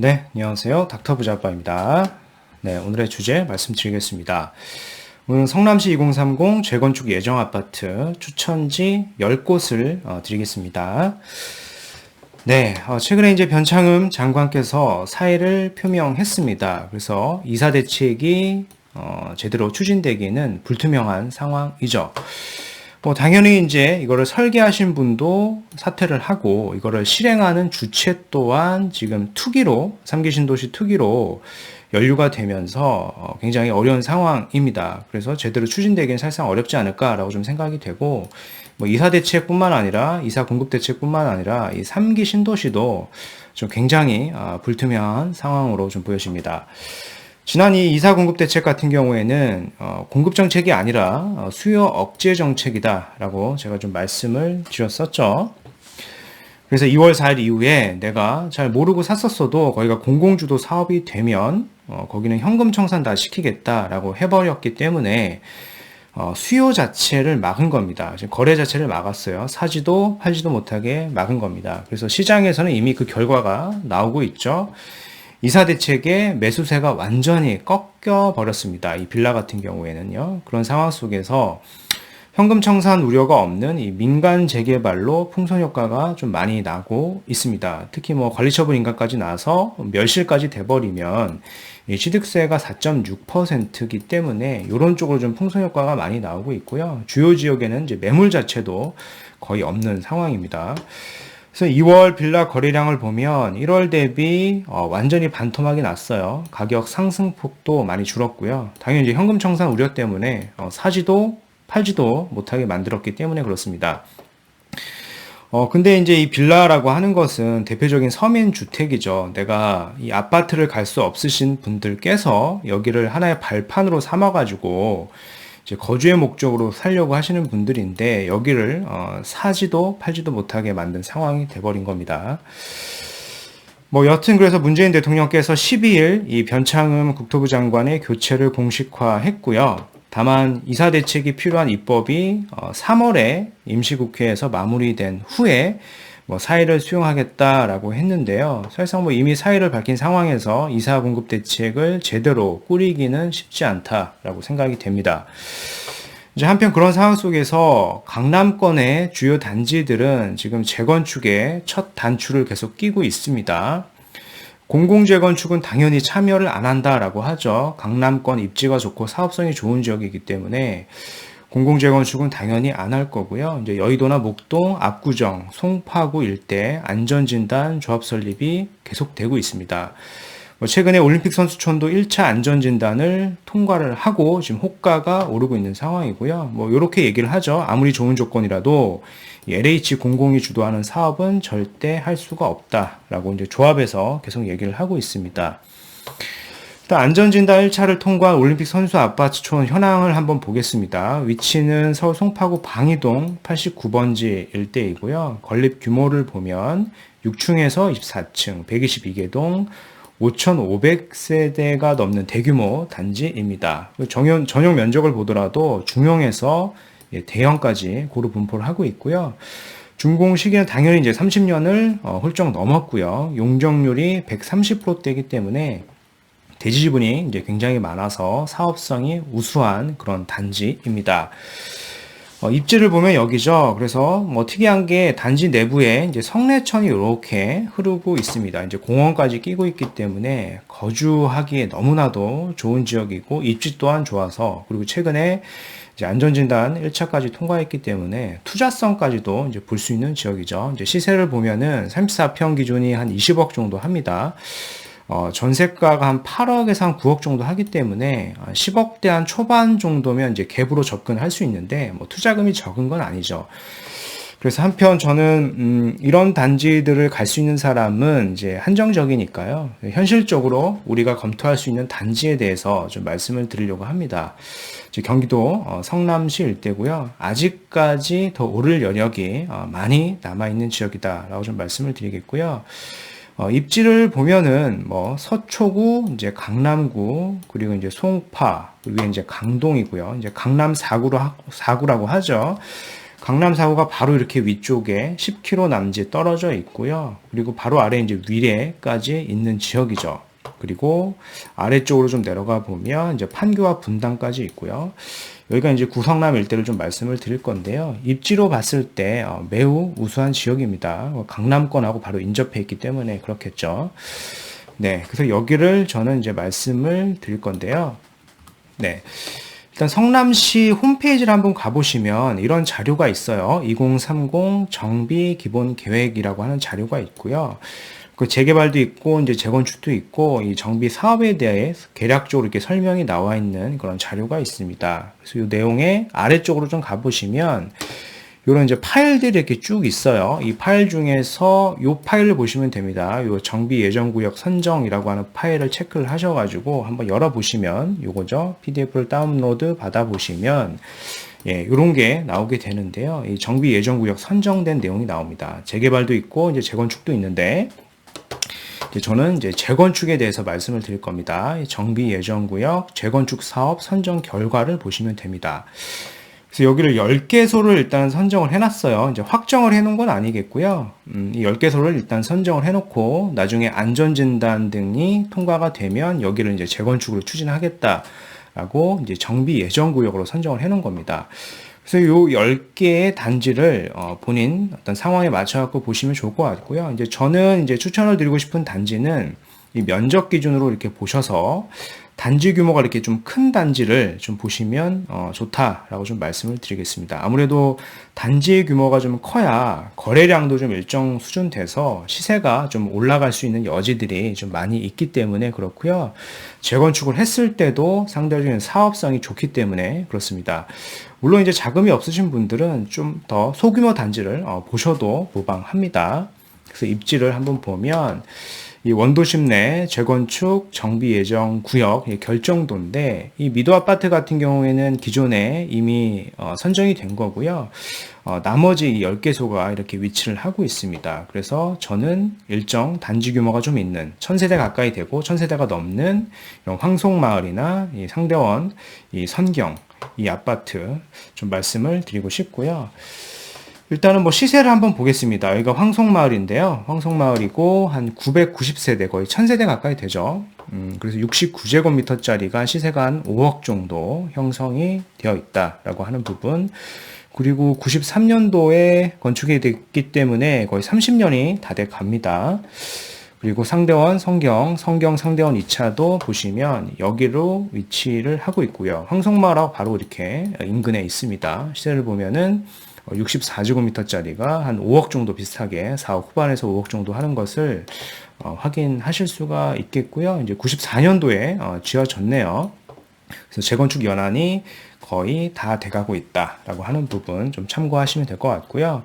네, 안녕하세요. 닥터 부자빠입니다. 네, 오늘의 주제 말씀드리겠습니다. 오늘 성남시 2030 재건축 예정 아파트 추천지 10곳을 드리겠습니다. 네, 최근에 이제 변창흠 장관께서 사의를 표명했습니다. 그래서 이사 대책이 제대로 추진되기는 불투명한 상황이죠. 뭐 당연히 이제 이거를 설계하신 분도 사퇴를 하고 이거를 실행하는 주체 또한 지금 투기로 3기 신도시 투기로 연루가 되면서 굉장히 어려운 상황입니다. 그래서 제대로 추진되기는 사실상 어렵지 않을까라고 좀 생각이 되고 뭐 이사 대책뿐만 아니라 이사 공급 대책뿐만 아니라 이 3기 신도시도 좀 굉장히 불투명한 상황으로 좀 보여집니다. 지난 이 이사 공급 대책 같은 경우에는 공급 정책이 아니라 수요 억제 정책이다라고 제가 좀 말씀을 드렸었죠. 그래서 2월 4일 이후에 내가 잘 모르고 샀었어도 거기가 공공주도 사업이 되면 거기는 현금 청산 다 시키겠다라고 해버렸기 때문에 수요 자체를 막은 겁니다. 지금 거래 자체를 막았어요. 사지도 팔지도 못하게 막은 겁니다. 그래서 시장에서는 이미 그 결과가 나오고 있죠. 이사 대책의 매수세가 완전히 꺾여 버렸습니다. 이 빌라 같은 경우에는요. 그런 상황 속에서 현금 청산 우려가 없는 이 민간 재개발로 풍선 효과가 좀 많이 나고 있습니다. 특히 뭐 관리처분 인가까지 나서 멸실까지 돼버리면 이 취득세가 4.6%이기 때문에 이런 쪽으로 좀 풍선 효과가 많이 나오고 있고요. 주요 지역에는 이제 매물 자체도 거의 없는 상황입니다. 그래서 2월 빌라 거래량을 보면 1월 대비 완전히 반토막이 났어요. 가격 상승폭도 많이 줄었고요. 당연히 이제 현금 청산 우려 때문에 사지도 팔지도 못하게 만들었기 때문에 그렇습니다. 근데 이제 이 빌라라고 하는 것은 대표적인 서민 주택이죠. 내가 이 아파트를 갈 수 없으신 분들께서 여기를 하나의 발판으로 삼아가지고 이제 거주의 목적으로 살려고 하시는 분들인데 여기를 사지도 팔지도 못하게 만든 상황이 돼버린 겁니다. 뭐 여튼 그래서 문재인 대통령께서 12일 이 변창흠 국토부 장관의 교체를 공식화했고요. 다만 이사 대책이 필요한 입법이 3월에 임시국회에서 마무리된 후에 뭐 사의를 수용하겠다라고 했는데요. 사실상 뭐 이미 사의를 밝힌 상황에서 이사 공급 대책을 제대로 꾸리기는 쉽지 않다라고 생각이 됩니다. 이제 한편 그런 상황 속에서 강남권의 주요 단지들은 지금 재건축에 첫 단추를 계속 끼고 있습니다. 공공재건축은 당연히 참여를 안 한다라고 하죠. 강남권 입지가 좋고 사업성이 좋은 지역이기 때문에 공공재건축은 당연히 안 할 거고요. 이제 여의도나 목동, 압구정, 송파구 일대 안전진단 조합 설립이 계속되고 있습니다. 최근에 올림픽 선수촌도 1차 안전진단을 통과를 하고 지금 호가가 오르고 있는 상황이고요. 뭐 이렇게 얘기를 하죠. 아무리 좋은 조건이라도 LH 공공이 주도하는 사업은 절대 할 수가 없다라고 이제 조합에서 계속 얘기를 하고 있습니다. 일단 안전진단 1차를 통과한 올림픽 선수 아파트촌 현황을 한번 보겠습니다. 위치는 서울 송파구 방이동 89번지 일대이고요. 건립 규모를 보면 6층에서 24층, 122개동, 5,500세대가 넘는 대규모 단지입니다. 전용 면적을 보더라도 중형에서 대형까지 고루 분포를 하고 있고요. 준공 시기는 당연히 이제 30년을 훌쩍 넘었고요. 용적률이 130%대이기 때문에 대지 지분이 이제 굉장히 많아서 사업성이 우수한 그런 단지입니다. 입지를 보면 여기죠. 그래서 뭐 특이한 게 단지 내부에 이제 성내천이 이렇게 흐르고 있습니다. 이제 공원까지 끼고 있기 때문에 거주하기에 너무나도 좋은 지역이고 입지 또한 좋아서 그리고 최근에 이제 안전진단 1차까지 통과했기 때문에 투자성까지도 이제 볼 수 있는 지역이죠. 이제 시세를 보면은 34평 기준이 한 20억 정도 합니다. 전세가가 한 8억에서 한 9억 정도 하기 때문에 10억대 한 초반 정도면 이제 갭으로 접근할 수 있는데 뭐 투자금이 적은 건 아니죠. 그래서 한편 저는 이런 단지들을 갈 수 있는 사람은 이제 한정적이니까요. 현실적으로 우리가 검토할 수 있는 단지에 대해서 좀 말씀을 드리려고 합니다. 이제 경기도 성남시 일대고요. 아직까지 더 오를 여력이 많이 남아있는 지역이다라고 좀 말씀을 드리겠고요. 입지를 보면은 뭐 서초구, 이제 강남구, 그리고 이제 송파, 그리고 이제 강동이고요. 이제 강남 4구라고 하죠. 강남 4호가 바로 이렇게 위쪽에 10km 남짓 떨어져 있고요. 그리고 바로 아래 이제 위례까지 있는 지역이죠. 그리고 아래쪽으로 좀 내려가 보면 이제 판교와 분당까지 있고요. 여기가 이제 구성남 일대를 좀 말씀을 드릴 건데요. 입지로 봤을 때 매우 우수한 지역입니다. 강남권하고 바로 인접해 있기 때문에 그렇겠죠. 네, 그래서 여기를 저는 이제 말씀을 드릴 건데요. 네. 일단 성남시 홈페이지를 한번 가보시면 이런 자료가 있어요. 2030 정비 기본 계획이라고 하는 자료가 있고요. 그 재개발도 있고 이제 재건축도 있고 이 정비 사업에 대해 개략적으로 이렇게 설명이 나와 있는 그런 자료가 있습니다. 그래서 이 내용의 아래쪽으로 좀 가보시면 요런 이제 파일들이 이렇게 쭉 있어요. 이 파일 중에서 요 파일을 보시면 됩니다. 요 정비 예정구역 선정이라고 하는 파일을 체크를 하셔가지고 한번 열어보시면 요거죠. PDF를 다운로드 받아보시면 예, 요런 게 나오게 되는데요. 이 정비 예정구역 선정된 내용이 나옵니다. 재개발도 있고 이제 재건축도 있는데 저는 이제 재건축에 대해서 말씀을 드릴 겁니다. 정비 예정구역 재건축 사업 선정 결과를 보시면 됩니다. 그래서 여기를 10개소를 일단 선정을 해놨어요. 이제 확정을 해놓은 건 아니겠고요. 이 10개소를 일단 선정을 해놓고 나중에 안전진단 등이 통과가 되면 여기를 이제 재건축으로 추진하겠다라고 이제 정비 예정구역으로 선정을 해놓은 겁니다. 그래서 요 10개의 단지를 본인 어떤 상황에 맞춰갖고 보시면 좋을 것 같고요. 이제 저는 이제 추천을 드리고 싶은 단지는 이 면적 기준으로 이렇게 보셔서 단지 규모가 이렇게 좀 큰 단지를 좀 보시면 좋다라고 좀 말씀을 드리겠습니다. 아무래도 단지의 규모가 좀 커야 거래량도 좀 일정 수준 돼서 시세가 좀 올라갈 수 있는 여지들이 좀 많이 있기 때문에 그렇고요. 재건축을 했을 때도 상대적인 사업성이 좋기 때문에 그렇습니다. 물론 이제 자금이 없으신 분들은 좀 더 소규모 단지를 보셔도 무방합니다. 그래서 입지를 한번 보면 이 원도심 내 재건축 정비 예정 구역 결정도인데 이 미도 아파트 같은 경우에는 기존에 이미 선정이 된 거고요. 나머지 10개소가 이렇게 위치를 하고 있습니다. 그래서 저는 일정 단지 규모가 좀 있는 1000세대 가까이 되고 1000세대가 넘는 이런 황송마을이나 이 상대원, 이 선경, 이 아파트 좀 말씀을 드리고 싶고요. 일단은 뭐 시세를 한번 보겠습니다. 여기가 황송마을인데요. 황송마을이고 한 990세대 거의 1000세대 가까이 되죠. 그래서 69제곱미터짜리가 시세가 한 5억 정도 형성이 되어 있다라고 하는 부분. 그리고 93년도에 건축이 됐기 때문에 거의 30년이 다 돼 갑니다. 그리고 상대원, 성경 상대원 2차도 보시면 여기로 위치를 하고 있고요. 황송마을하고 바로 이렇게 인근에 있습니다. 시세를 보면은 64제곱미터짜리가 한 5억 정도 비슷하게 4억 후반에서 5억 정도 하는 것을 확인하실 수가 있겠고요. 이제 94년도에 지어졌네요. 그래서 재건축 연한이 거의 다 돼가고 있다라고 하는 부분 좀 참고하시면 될 것 같고요.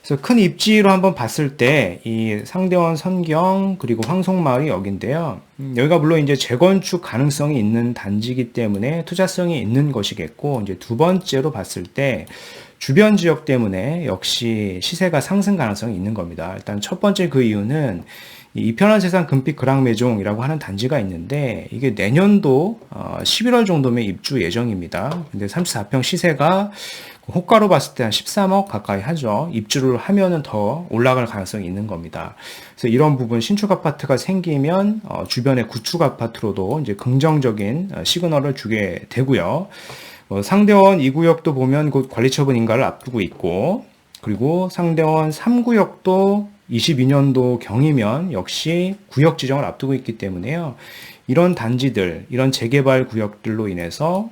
그래서 큰 입지로 한번 봤을 때 이 상대원 선경 그리고 황송마을이 여기인데요. 여기가 물론 이제 재건축 가능성이 있는 단지이기 때문에 투자성이 있는 것이겠고 이제 두 번째로 봤을 때 주변 지역 때문에 역시 시세가 상승 가능성이 있는 겁니다. 일단 첫 번째 그 이유는 이편한 세상 금빛 그랑매종이라고 하는 단지가 있는데 이게 내년도 11월 정도면 입주 예정입니다. 근데 34평 시세가 호가로 봤을 때 한 13억 가까이 하죠. 입주를 하면은 더 올라갈 가능성이 있는 겁니다. 그래서 이런 부분 신축 아파트가 생기면 주변의 구축 아파트로도 이제 긍정적인 시그널을 주게 되고요. 상대원 2구역도 보면 곧 관리처분 인가를 앞두고 있고 그리고 상대원 3구역도 22년도 경이면 역시 구역 지정을 앞두고 있기 때문에요. 이런 단지들, 이런 재개발 구역들로 인해서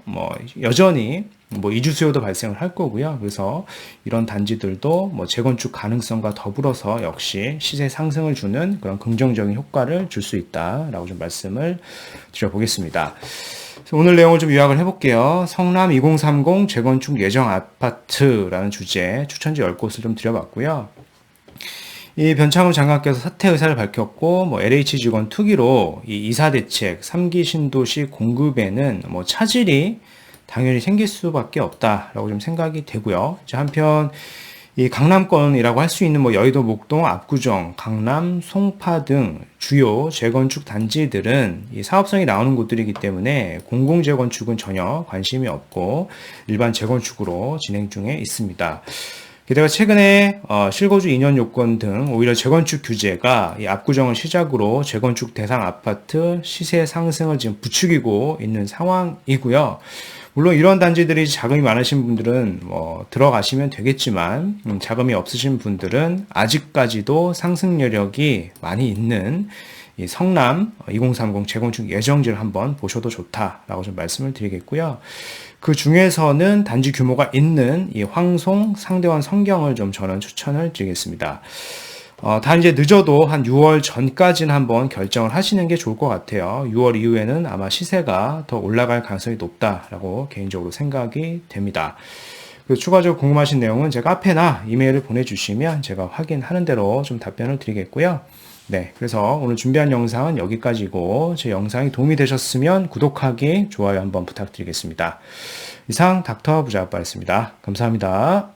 여전히 이주 수요도 발생을 할 거고요. 그래서 이런 단지들도 재건축 가능성과 더불어서 역시 시세 상승을 주는 그런 긍정적인 효과를 줄 수 있다라고 좀 말씀을 드려보겠습니다. 오늘 내용을 좀 요약을 해볼게요. 성남 2030 재건축 예정 아파트라는 주제 추천지 10곳을 좀 드려봤고요. 이 변창흠 장관께서 사퇴 의사를 밝혔고 LH 직원 투기로 이 이사 대책 3기 신도시 공급에는 차질이 당연히 생길 수밖에 없다라고 좀 생각이 되고요. 한편 이 강남권이라고 할 수 있는 뭐 여의도, 목동, 압구정, 강남, 송파 등 주요 재건축 단지들은 이 사업성이 나오는 곳들이기 때문에 공공 재건축은 전혀 관심이 없고 일반 재건축으로 진행 중에 있습니다. 게다가 최근에 실거주 2년 요건 등 오히려 재건축 규제가 이 압구정을 시작으로 재건축 대상 아파트 시세 상승을 지금 부추기고 있는 상황이고요. 물론 이런 단지들이 자금이 많으신 분들은 뭐 들어가시면 되겠지만 자금이 없으신 분들은 아직까지도 상승 여력이 많이 있는 이 성남 2030 재건축 예정지를 한번 보셔도 좋다라고 좀 말씀을 드리겠고요. 그 중에서는 단지 규모가 있는 이 황송 상대원 성경을 좀 저는 추천을 드리겠습니다. 다 이제 늦어도 한 6월 전까지는 한번 결정을 하시는 게 좋을 것 같아요. 6월 이후에는 아마 시세가 더 올라갈 가능성이 높다라고 개인적으로 생각이 됩니다. 추가적으로 궁금하신 내용은 제 카페나 이메일을 보내주시면 제가 확인하는 대로 좀 답변을 드리겠고요. 네, 그래서 오늘 준비한 영상은 여기까지고 제 영상이 도움이 되셨으면 구독하기, 좋아요 한번 부탁드리겠습니다. 이상 닥터 부자아빠였습니다. 감사합니다.